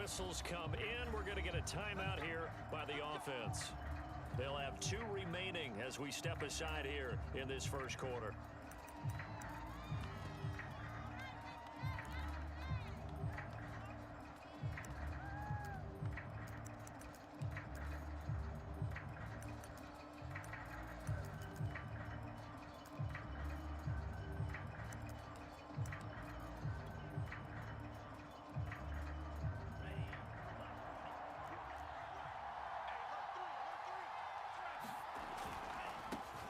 whistles come in. We're going to get a timeout here by the offense. They'll have 2 remaining as we step aside here in this first quarter.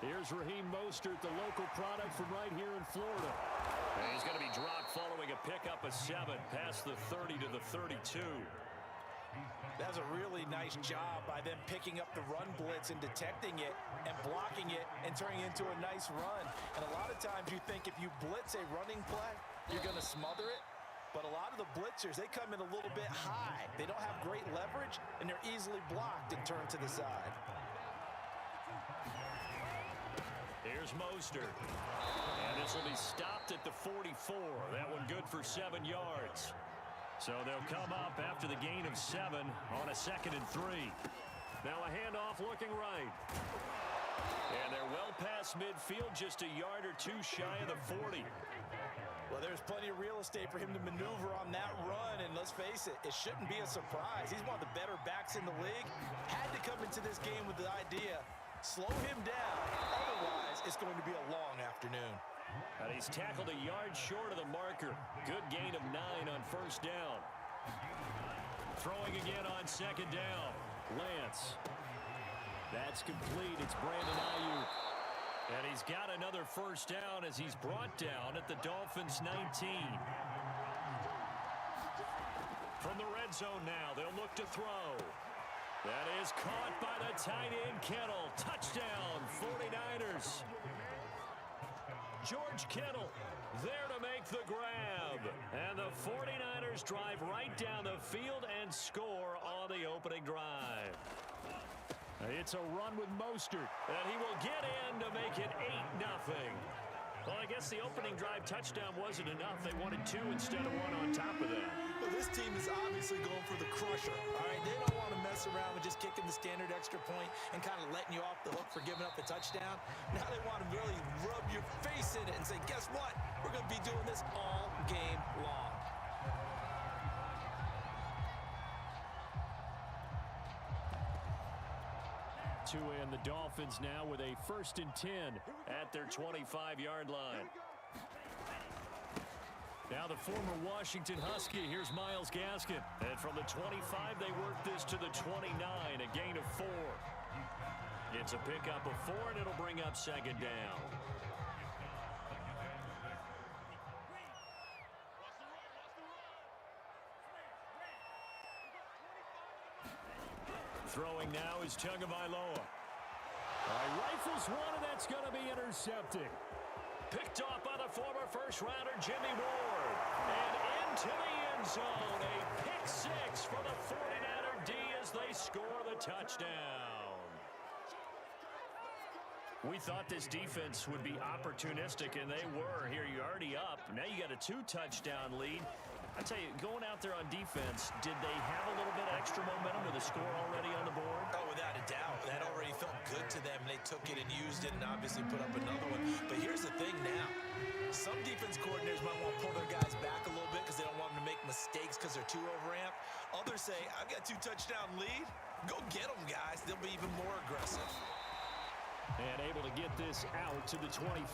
Here's Raheem Mostert, the local product from right here in Florida. And he's going to be dropped following a pickup of 7 past the 30 to the 32. That's a really nice job by them picking up the run blitz and detecting it and blocking it and turning it into a nice run. And a lot of times you think if you blitz a running play, you're going to smother it. But a lot of the blitzers, they come in a little bit high. They don't have great leverage, and they're easily blocked and turned to the side. Here's Mostert. And this will be stopped at the 44. That one good for 7 yards. So they'll come up after the gain of 7 on a 2nd and 3. Now a handoff looking right. And they're well past midfield, just a yard or 2 shy of the 40. Well, there's plenty of real estate for him to maneuver on that run, and let's face it, it shouldn't be a surprise. He's one of the better backs in the league. Had to come into this game with the idea, slow him down, otherwise it's going to be a long afternoon. And he's tackled a yard short of the marker. Good gain of 9 on 1st down. Throwing again on 2nd down. Lance. That's complete. It's Brandon Ayuk. And he's got another 1st down as he's brought down at the Dolphins 19. From the red zone now, they'll look to throw. That is caught by the tight end Kittle. Touchdown, 49ers. George Kittle there to make the grab. And the 49ers drive right down the field and score on the opening drive. It's a run with Mostert, and he will get in to make it 8-0. Well, I guess the opening drive touchdown wasn't enough. They wanted 2 instead of 1 on top of that. Well, this team is obviously going for the crusher. All right, they don't want to mess around with just kicking the standard extra point and kind of letting you off the hook for giving up a touchdown. Now they want to really rub your face in it and say, guess what? We're going to be doing this all game long. To end the Dolphins now with a 1st and 10 at their 25-yard line. Now the former Washington Husky, here's Myles Gaskin. And from the 25, they work this to the 29, a gain of 4. It's a pickup of 4, and it'll bring up 2nd down. Throwing now is Tagovailoa. Rifles one, and that's going to be intercepted. Picked off by the former first-rounder Jimmy Ward. And into the end zone. A pick 6 for the 49er D as they score the touchdown. We thought this defense would be opportunistic, and they were. Here, you're already up. Now you got a 2-touchdown lead. I tell you, going out there on defense, did they have a little bit of extra momentum with a score already on the board? Oh, without a doubt. That already felt good to them. They took it and used it and obviously put up another one. But here's the thing now. Some defense coordinators might want to pull their guys back a little bit because they don't want them to make mistakes because they're too overamped. Others say, I've got a 2-touchdown lead. Go get them, guys. They'll be even more aggressive. And able to get this out to the 25.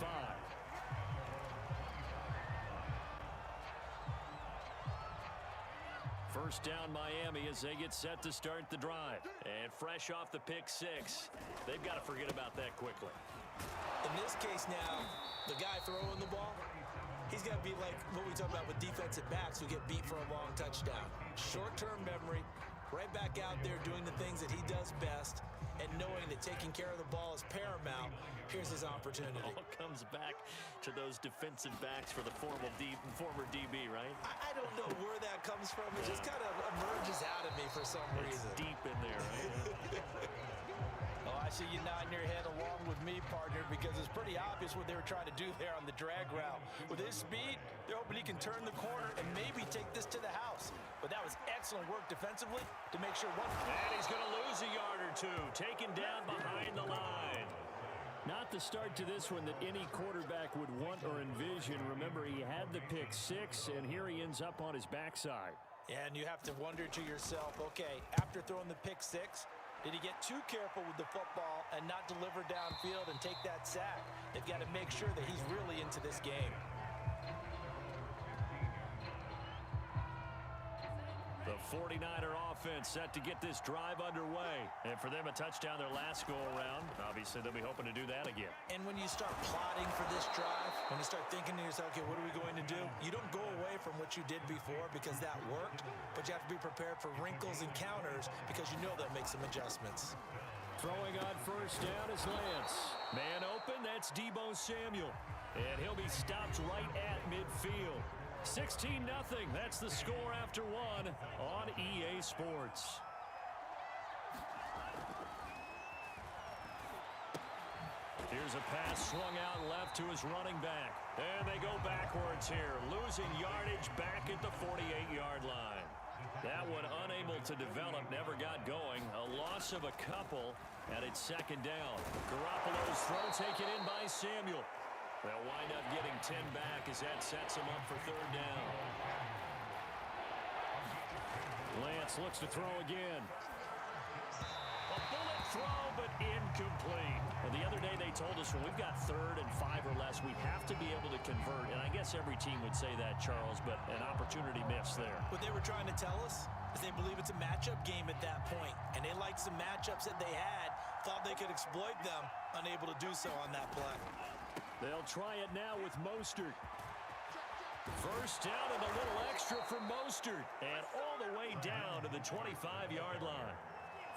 First down Miami as they get set to start the drive. And fresh off the pick 6, they've got to forget about that quickly. In this case now, the guy throwing the ball, he's got to be like what we talk about with defensive backs who get beat for a long touchdown. Short-term memory, right back out there doing the things that he does best, and knowing that taking care of the ball is paramount. Here's his opportunity. It all comes back to those defensive backs for the former DB, right? I don't know where that comes from. It just kind of emerges out of me for some reason. It's deep in there, right? Oh, I see you nodding your head along with me, partner, because it's pretty obvious what they were trying to do there on the drag route. With his speed, they're hoping he can turn the corner and maybe take this to the house. But but that was excellent work defensively to make sure one... And he's going to lose a yard or two, taken down behind the line. Not the start to this one that any quarterback would want or envision. Remember, he had the pick six, and here he ends up on his backside. Yeah, and you have to wonder to yourself, okay, after throwing the pick six, did he get too careful with the football and not deliver downfield and take that sack? They've got to make sure that he's really into this game. The 49er offense set to get this drive underway. And for them, a touchdown their last go-around. Obviously, they'll be hoping to do that again. And when you start plotting for this drive, when you start thinking to yourself, okay, what are we going to do? You don't go away from what you did before because that worked, but you have to be prepared for wrinkles and counters because you know they'll make some adjustments. Throwing on first down is Lance. Man open, that's Deebo Samuel. And he'll be stopped right at midfield. 16-0, that's the score after one on EA Sports. Here's a pass swung out left to his running back. And they go backwards here, losing yardage back at the 48-yard line. That one unable to develop, never got going. A loss of a couple, and it's second down. Garoppolo's throw taken in by Samuel. They'll wind up getting 10 back as that sets them up for third down. Lance looks to throw again. A bullet throw, but incomplete. Well, the other day they told us when we've got third and 5 or less, we have to be able to convert. And I guess every team would say that, Charles, but an opportunity missed there. What they were trying to tell us is they believe it's a matchup game at that point. And they liked some matchups that they had, thought they could exploit them, unable to do so on that play. They'll try it now with Mostert. First down and a little extra for Mostert. And all the way down to the 25-yard line.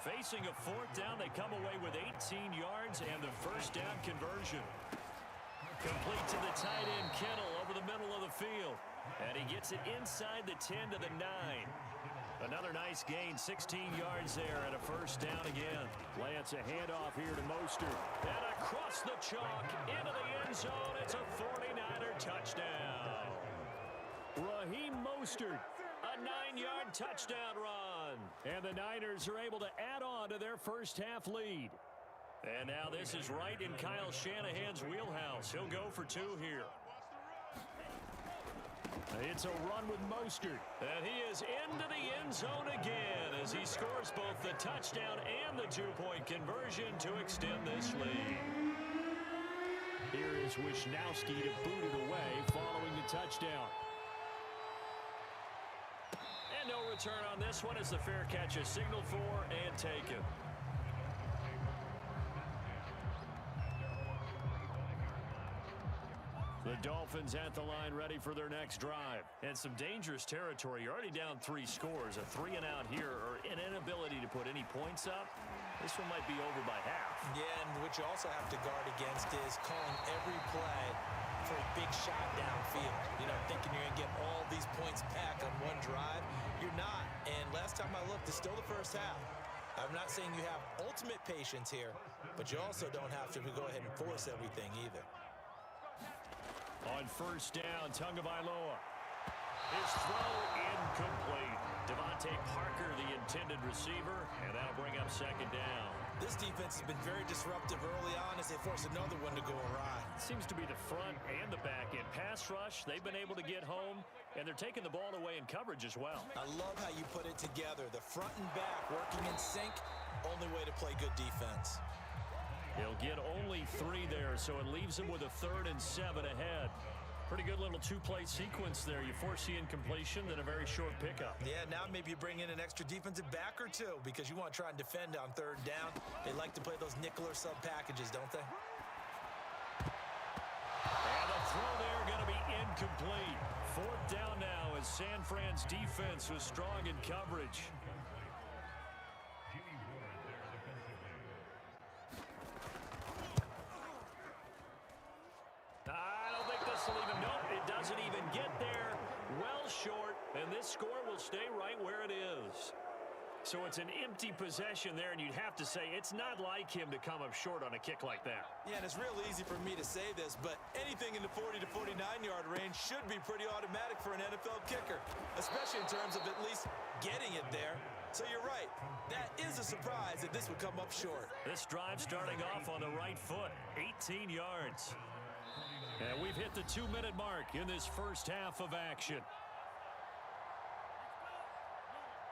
Facing a fourth down, they come away with 18 yards and the first down conversion. Complete to the tight end, Kittle, over the middle of the field. And he gets it inside the 10 to the 9. Another nice gain, 16 yards there, and a first down again. Lance, a handoff here to Mostert. And across the chalk, into the end zone. It's a 49er touchdown. Raheem Mostert, a 9-yard touchdown run. And the Niners are able to add on to their first half lead. And now this is right in Kyle Shanahan's wheelhouse. He'll go for 2 here. It's a run with Mostert. And he is into the end zone again as he scores both the touchdown and the 2-point conversion to extend this lead. Here is Wisnowski to boot it away following the touchdown. And no return on this one as the fair catch is signaled for and taken. The Dolphins at the line ready for their next drive. And some dangerous territory. You're already down 3 scores. A 3-and-out here or an inability to put any points up. This one might be over by half. Yeah, and what you also have to guard against is calling every play for a big shot downfield. You know, thinking you're going to get all these points back on one drive. You're not. And last time I looked, it's still the first half. I'm not saying you have ultimate patience here, but you also don't have to go ahead and force everything either. On first down, Tagovailoa. His throw incomplete. Devontae Parker, the intended receiver, and that'll bring up second down. This defense has been very disruptive early on as they force another one to go awry. Seems to be the front and the back end. Pass rush, they've been able to get home, and they're taking the ball away in coverage as well. I love how you put it together. The front and back working in sync, only way to play good defense. He'll get only 3 there, so it leaves him with a 3rd and 7 ahead. Pretty good little 2-play sequence there. You force the incompletion, then a very short pickup. Yeah, now maybe you bring in an extra defensive back or 2 because you want to try and defend on 3rd down. They like to play those nickel or sub packages, don't they? And the throw there going to be incomplete. 4th down now as San Fran's defense was strong in coverage. Doesn't even get there. Well short, and this score will stay right where it is. So it's an empty possession there, and you'd have to say it's not like him to come up short on a kick like that. Yeah, and it's real easy for me to say this, but anything in the 40 to 49-yard range should be pretty automatic for an NFL kicker, especially in terms of at least getting it there. So you're right. That is a surprise that this would come up short. This drive starting off on the right foot, 18 yards. And we've hit the 2-minute mark in this first half of action.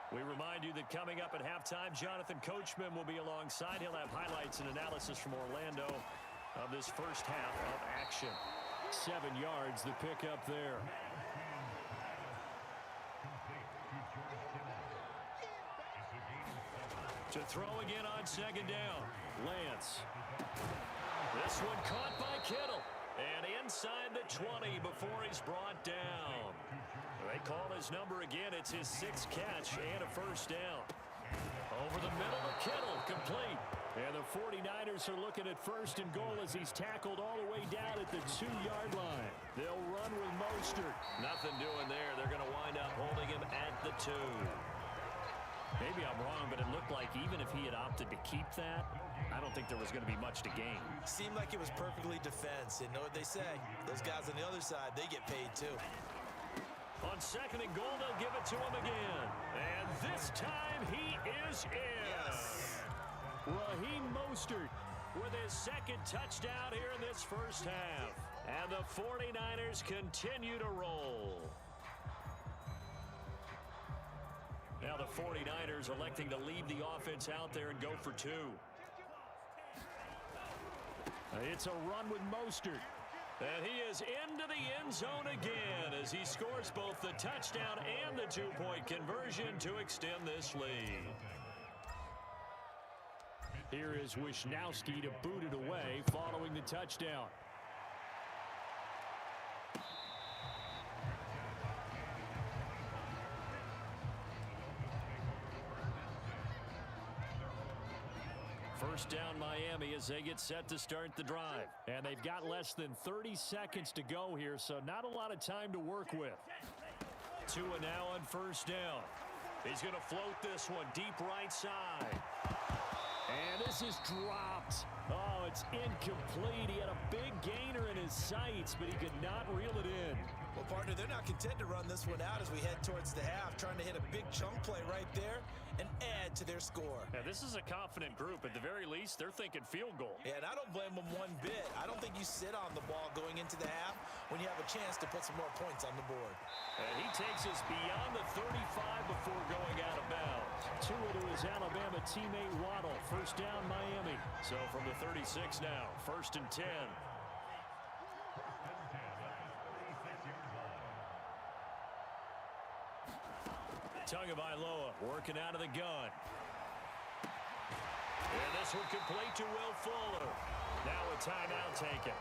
We remind you that coming up at halftime, Jonathan Coachman will be alongside. He'll have highlights and analysis from Orlando of this first half of action. 7 yards the pickup there. To throw again on second down. Lance. This one caught by Kittle. And inside the 20 before he's brought down. They call his number again. It's his 6th catch and a first down. Over the middle to Kittle, complete. And the 49ers are looking at first and goal as he's tackled all the way down at the 2-yard line. They'll run with Mostert. Nothing doing there. They're going to wind up holding him at the 2. Maybe I'm wrong, but it looked like even if he had opted to keep that, I don't think there was going to be much to gain. Seemed like it was perfectly defense. And know what they say? Those guys on the other side, they get paid too. On second and goal, they'll give it to him again. And this time he is in. Yes. Raheem Mostert with his 2nd touchdown here in this first half. And the 49ers continue to roll. Now the 49ers electing to leave the offense out there and go for 2. It's a run with Mostert. And he is into the end zone again as he scores both the touchdown and the 2-point conversion to extend this lead. Here is Wisnowski to boot it away following the touchdown. First down Miami as they get set to start the drive. And they've got less than 30 seconds to go here, so not a lot of time to work with. Tua now on first down. He's going to float this one deep right side. And this is dropped. Oh, it's incomplete. He had a big gainer in his sights, but he could not reel it in. Well, partner, they're not content to run this one out as we head towards the half, trying to hit a big chunk play right there and add to their score. Yeah, this is a confident group. At the very least, they're thinking field goal. Yeah, and I don't blame them one bit. I don't think you sit on the ball going into the half when you have a chance to put some more points on the board. And he takes us beyond the 35 before going out of bounds. Tua to his Alabama teammate Waddle. First down, Miami. So from the 36 now, 1st and 10. Tagovailoa working out of the gun. And this one complete to Will Fuller. Now a timeout taken.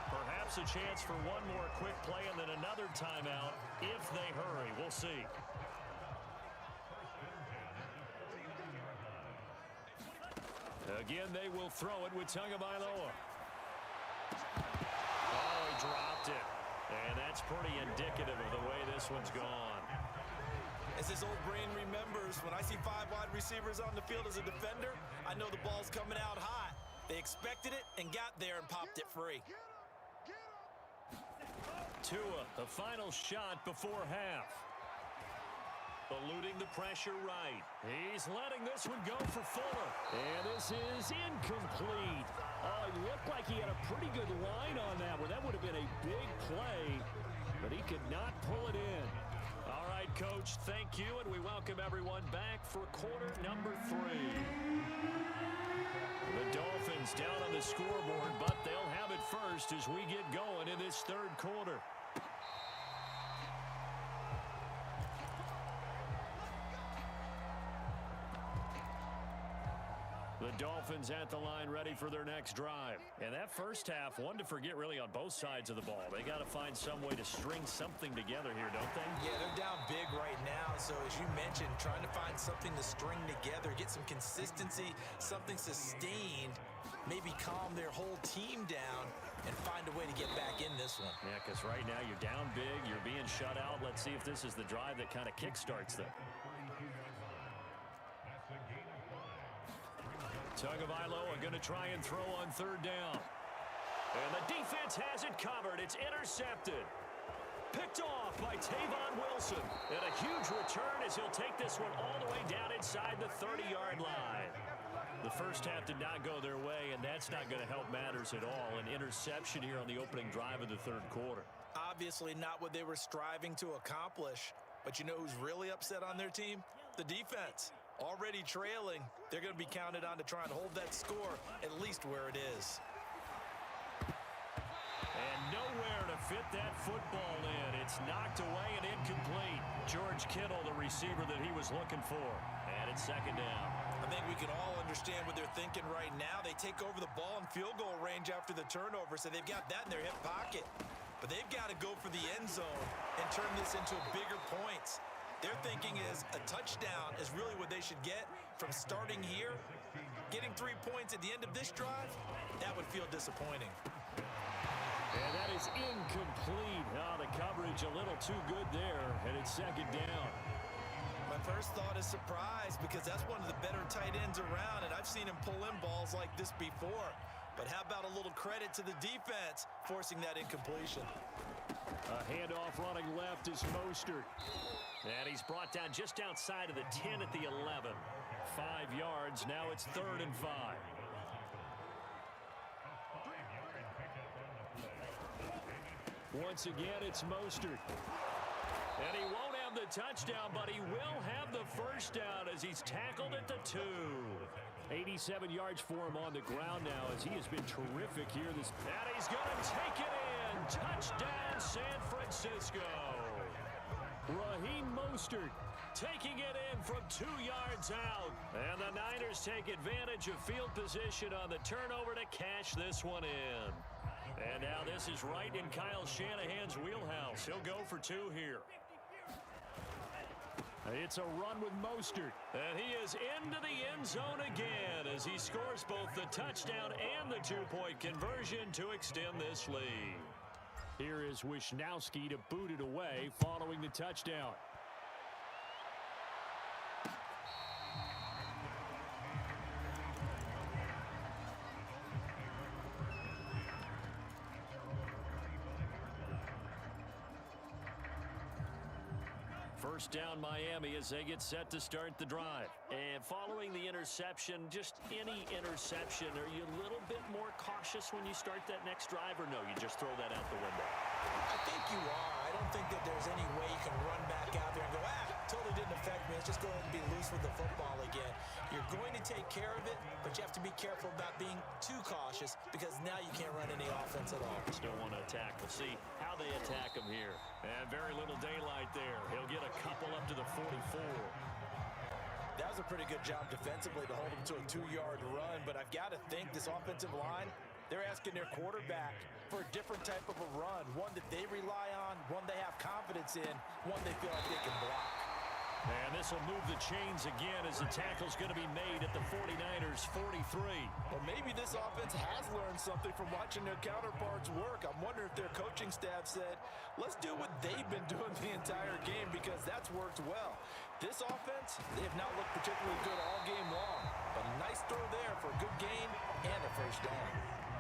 Perhaps a chance for one more quick play and then another timeout if they hurry. We'll see. Again, they will throw it with Tagovailoa. Oh, he dropped it. And that's pretty indicative of the way this one's gone. As his old brain remembers, when I see 5 wide receivers on the field as a defender, I know the ball's coming out hot. They expected it and got there and popped it free. Tua, the final shot before half. Eluding the pressure right. He's letting this one go for Fuller. And this is incomplete. Oh, it looked like he had a pretty good line on that one. That would have been a big play, but he could not pull it in. All right, Coach, thank you, and we welcome everyone back for quarter number 3. The Dolphins down on the scoreboard, but they'll have it first as we get going in this 3rd quarter. The Dolphins at the line ready for their next drive. And that first half, one to forget really on both sides of the ball. They got to find some way to string something together here, don't they? Yeah, they're down big right now. So as you mentioned, trying to find something to string together, get some consistency, something sustained, maybe calm their whole team down and find a way to get back in this one. Yeah, because right now you're down big, you're being shut out. Let's see if this is the drive that kind of kickstarts them. Tagovailoa going to try and throw on third down. And the defense has it covered. It's intercepted. Picked off by Tavon Wilson. And a huge return as he'll take this one all the way down inside the 30-yard line. The first half did not go their way, and that's not going to help matters at all. An interception here on the opening drive of the third quarter. Obviously not what they were striving to accomplish. But you know who's really upset on their team? The defense. Already trailing, they're going to be counted on to try and hold that score at least where it is. And nowhere to fit that football in. It's knocked away and incomplete. George Kittle, the receiver that he was looking for. And it's second down. I think we can all understand what they're thinking right now. They take over the ball in field goal range after the turnover, so they've got that in their hip pocket. But they've got to go for the end zone and turn this into bigger points. Their thinking is a touchdown is really what they should get from starting here. Getting 3 points at the end of this drive, that would feel disappointing. And that is incomplete. Oh, the coverage a little too good there, and it's second down. My first thought is surprise because that's one of the better tight ends around, and I've seen him pull in balls like this before. But how about a little credit to the defense forcing that incompletion? A handoff running left is Mostert. And he's brought down just outside of the 10 at the 11. 5 yards. Now it's 3rd and 5. Once again, it's Mostert. And he won't have the touchdown, but he will have the first down as he's tackled at the 2. 87 yards for him on the ground now as he has been terrific here. And he's going to take it in. Touchdown, San Francisco. Raheem Mostert taking it in from 2 yards out. And the Niners take advantage of field position on the turnover to cash this one in. And now this is right in Kyle Shanahan's wheelhouse. He'll go for 2 here. It's a run with Mostert. And he is into the end zone again as he scores both the touchdown and the 2-point conversion to extend this lead. Here is Wishnowski to boot it away following the touchdown. First down Miami as they get set to start the drive. And following the interception, just any interception, are you a little bit more cautious when you start that next drive, or no, you just throw that out the window? I think you are. I don't think that there's any way you can run back out there and go, totally didn't affect me. Let's just go ahead and be loose with the football again. You're going to take care of it, but you have to be careful about being too cautious because now you can't run any offense at all. Just don't want to attack. We'll see how they attack him here. And very little daylight there. He'll get a couple up to the 44. That was a pretty good job defensively to hold him to a 2-yard run, but I've got to think this offensive line, they're asking their quarterback for a different type of a run, one that they rely on, one they have confidence in, one they feel like they can block. And this will move the chains again as the tackle's going to be made at the 49ers 43. Well, maybe this offense has learned something from watching their counterparts work. I'm wondering if their coaching staff said, let's do what they've been doing the entire game because that's worked well. This offense, they have not looked particularly good all game long. But a nice throw there for a good gain and a first down.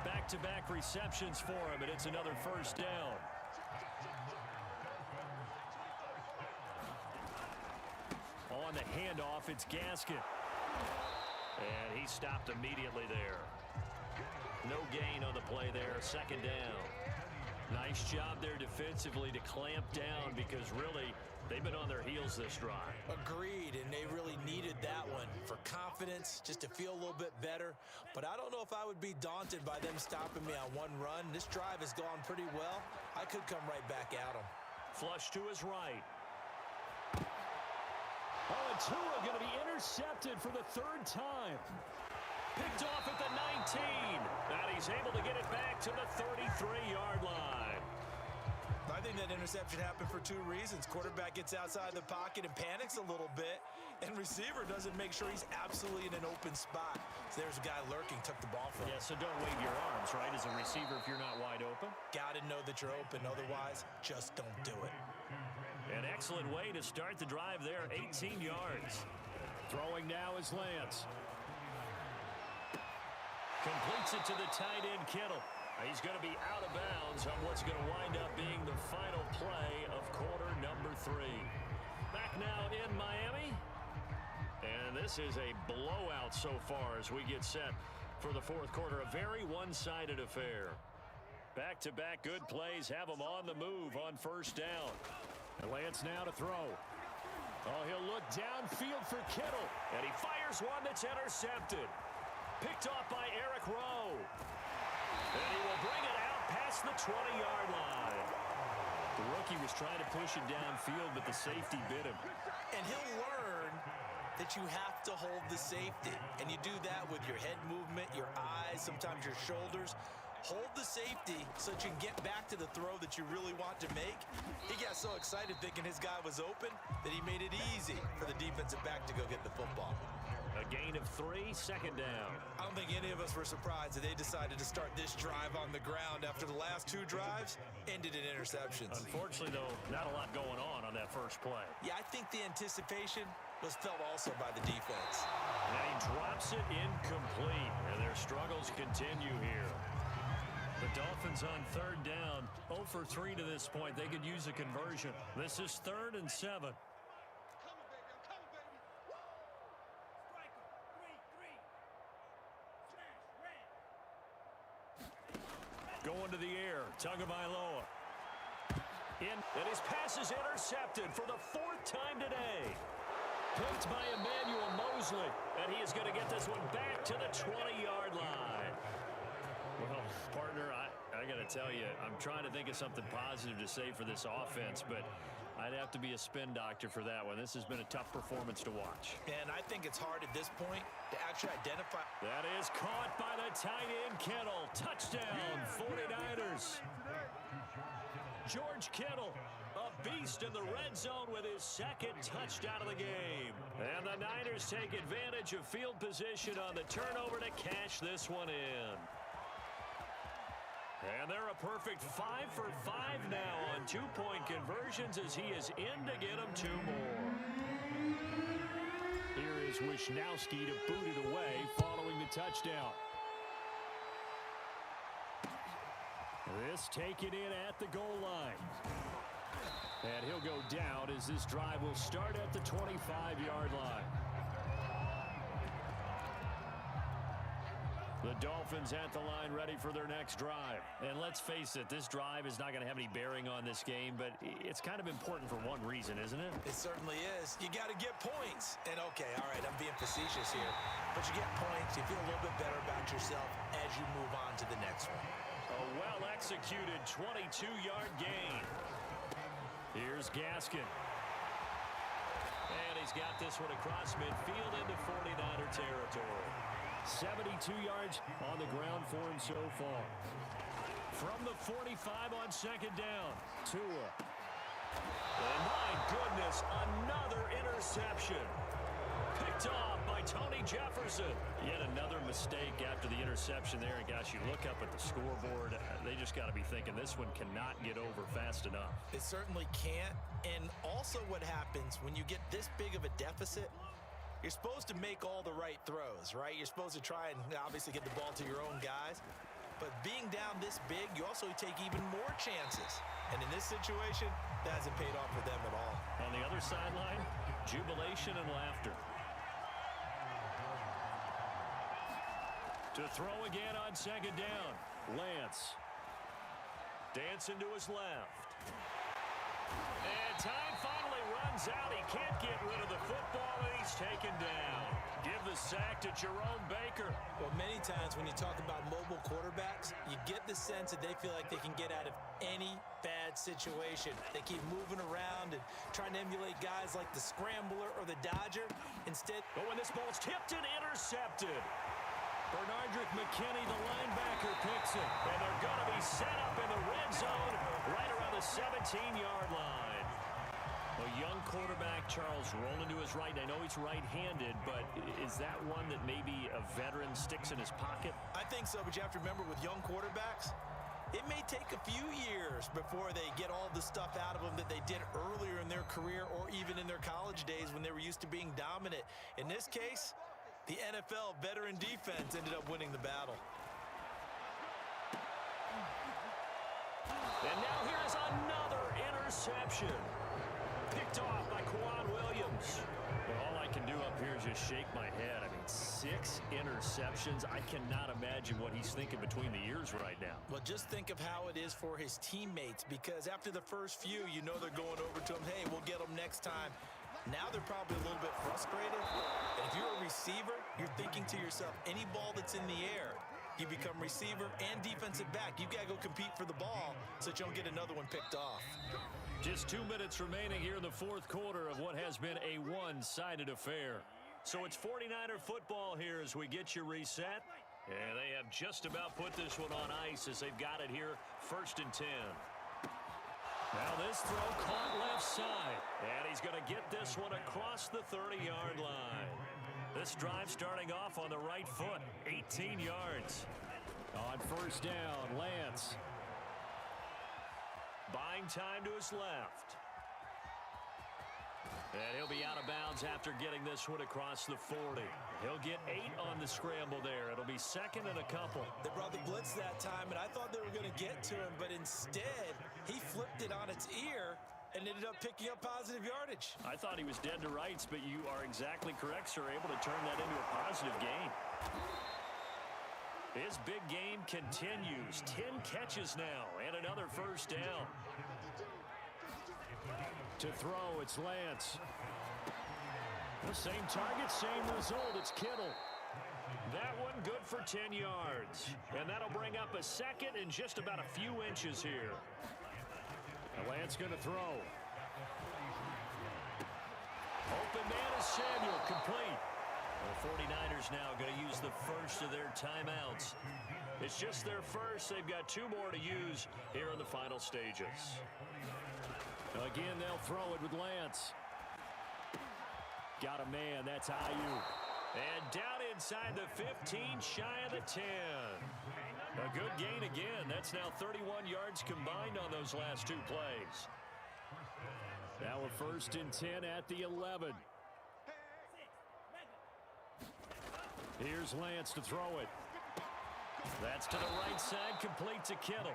Back-to-back receptions for him, and it's another first down. On the handoff, it's Gaskin. And he stopped immediately there. No gain on the play there, second down. Nice job there defensively to clamp down because really they've been on their heels this drive. Agreed, and they really needed that one for confidence, just to feel a little bit better. But I don't know if I would be daunted by them stopping me on one run. This drive has gone pretty well. I could come right back at them. Flush to his right. Oh, and Tua going to be intercepted for the 3rd time. Picked off at the 19. And he's able to get it back to the 33-yard line. I think that interception happened for 2 reasons. Quarterback gets outside the pocket and panics a little bit, and receiver doesn't make sure he's absolutely in an open spot. So there's a guy lurking, took the ball from him. Yeah, so don't wave your arms, right, as a receiver if you're not wide open. Got to know that you're open. Otherwise, just don't do it. An excellent way to start the drive there, 18 yards. Throwing now is Lance. Completes it to the tight end, Kittle. He's going to be out of bounds on what's going to wind up being the final play of quarter number 3. Back now in Miami. And this is a blowout so far as we get set for the fourth quarter. A very one-sided affair. Back-to-back good plays have him on the move on first down. Lance now to throw. Oh, he'll look downfield for Kittle. And he fires one that's intercepted. Picked off by Eric Rowe. And he will bring it out past the 20-yard line. The rookie was trying to push it downfield, but the safety bit him. And he'll learn that you have to hold the safety. And you do that with your head movement, your eyes, sometimes your shoulders. Hold the safety so that you can get back to the throw that you really want to make. He got so excited thinking his guy was open that he made it easy for the defensive back to go get the football. A gain of 3, second down. I don't think any of us were surprised that they decided to start this drive on the ground after the last 2 drives ended in interceptions. Unfortunately, though, not a lot going on that first play. Yeah, I think the anticipation was felt also by the defense. Now he drops it incomplete, and their struggles continue here. The Dolphins on third down, 0 for 3 to this point. They could use a conversion. This is 3rd and 7. Going to the air, Tagovailoa. And his pass is intercepted for the 4th time today. Picked by Emmanuel Mosley, and he is going to get this one back to the 20-yard line. Well, partner, I got to tell you, I'm trying to think of something positive to say for this offense, but I'd have to be a spin doctor for that one. This has been a tough performance to watch. And I think it's hard at this point to actually identify. That is caught by the tight end, Kittle. Touchdown, 49ers. George Kittle, a beast in the red zone with his 2nd touchdown of the game. And the Niners take advantage of field position on the turnover to cash this one in. And they're a perfect 5 for 5 now on 2-point conversions as he is in to get them 2 more. Here is Wisnowski to boot it away following the touchdown. This taken in at the goal line. And he'll go down as this drive will start at the 25-yard line. The Dolphins at the line ready for their next drive. And let's face it, this drive is not going to have any bearing on this game, but it's kind of important for one reason, isn't it? It certainly is. You got to get points. And okay, all right, I'm being facetious here, but you get points, you feel a little bit better about yourself as you move on to the next one. A well-executed 22-yard gain. Here's Gaskin. And he's got this one across midfield into 49er territory. 72 yards on the ground for him so far. From the 45 on second down, Tua. And my goodness, another interception. Picked off by Tony Jefferson. Yet another mistake after the interception there. And gosh, you look up at the scoreboard, they just got to be thinking this one cannot get over fast enough. It certainly can't. And also what happens when you get this big of a deficit, you're supposed to make all the right throws, right? You're supposed to try and obviously get the ball to your own guys. But being down this big, you also take even more chances. And in this situation, that hasn't paid off for them at all. On the other sideline, jubilation and laughter. To throw again on second down, Lance. Dancing to his left. And time finally runs out. He can't get rid of the football, and he's taken down. Give the sack to Jerome Baker. Well, many times when you talk about mobile quarterbacks, you get the sense that they feel like they can get out of any bad situation. They keep moving around and trying to emulate guys like the Scrambler or the Dodger. Instead, but when this ball's tipped and intercepted, Bernardrick McKinney, the linebacker, picks it. And they're going to be set up in the red zone right around the 17-yard line. A young quarterback, Charles, rolling to his right. I know he's right-handed, but is that one that maybe a veteran sticks in his pocket? I think so, but you have to remember with young quarterbacks, it may take a few years before they get all the stuff out of them that they did earlier in their career or even in their college days when they were used to being dominant. In this case, The NFL veteran defense ended up winning the battle. And now here's another interception. Picked off by Quan Williams. Well, all I can do up here is just shake my head. I mean, 6 interceptions. I cannot imagine what he's thinking between the ears right now. Well, just think of how it is for his teammates, because after the first few, you know they're going over to him, hey, we'll get them next time. Now they're probably a little bit frustrated. And if you're a receiver, you're thinking to yourself, any ball that's in the air, you become receiver and defensive back. You've got to go compete for the ball so that you don't get another one picked off. Just 2 minutes remaining here in the fourth quarter of what has been a one-sided affair. So it's 49er football here as we get you reset. And they have just about put this one on ice as they've got it here, 1st and 10. Now this throw caught left side. And he's going to get this one across the 30-yard line. This drive starting off on the right foot, 18 yards. On 1st down, Lance. Buying time to his left. And he'll be out of bounds after getting this one across the 40. He'll get 8 on the scramble there. It'll be 2nd and a couple. They brought the blitz that time, and I thought they were going to get to him, but instead, he flipped it on its ear and ended up picking up positive yardage. I thought he was dead to rights, but you are exactly correct, sir. Able to turn that into a positive gain. His big game continues. 10 catches now and another 1st down. To throw, it's Lance. The same target, same result. It's Kittle. That one good for 10 yards. And that'll bring up a 2nd and just about a few inches here. Lance going to throw. Open man is Samuel, complete. The 49ers now going to use the first of their timeouts. It's just their first. They've got 2 more to use here in the final stages. Again, they'll throw it with Lance. Got a man. That's Ayuk. And down inside the 15, shy of the 10. A good gain again. That's now 31 yards combined on those last 2 plays. Now a 1st and 10 at the 11. Here's Lance to throw it. That's to the right side, complete to Kittle.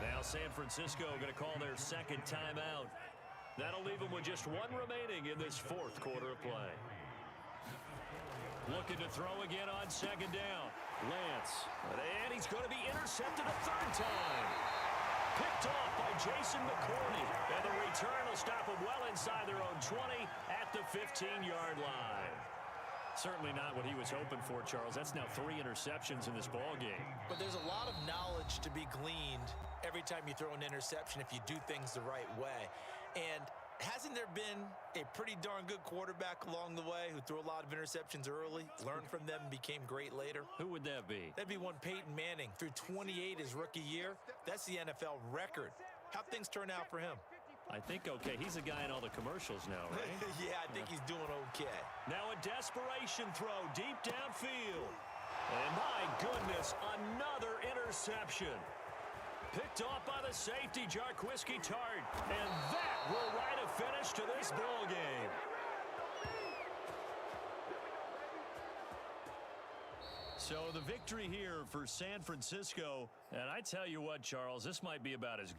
Now San Francisco going to call their 2nd timeout. That'll leave them with just 1 remaining in this 4th quarter of play. Looking to throw again on 2nd down. Lance. And he's going to be intercepted a 3rd time. Picked off by Jason McCourty. And the return will stop them well inside their own 20 at the 15-yard line. Certainly not what he was hoping for, Charles. That's now 3 interceptions in this ball game. But there's a lot of knowledge to be gleaned every time you throw an interception if you do things the right way. And hasn't there been a pretty darn good quarterback along the way who threw a lot of interceptions early, learned from them, and became great later? Who would that be? That'd be one Peyton Manning. Threw 28 his rookie year. That's the NFL record. How'd things turn out for him? I think okay. He's a guy in all the commercials now, right? Yeah, I think he's doing okay. Now a desperation throw deep downfield. And my goodness, another interception. Picked off by the safety, Jarquiski Tart. And that will write a finish to this ball game. So the victory here for San Francisco. And I tell you what, Charles, this might be about as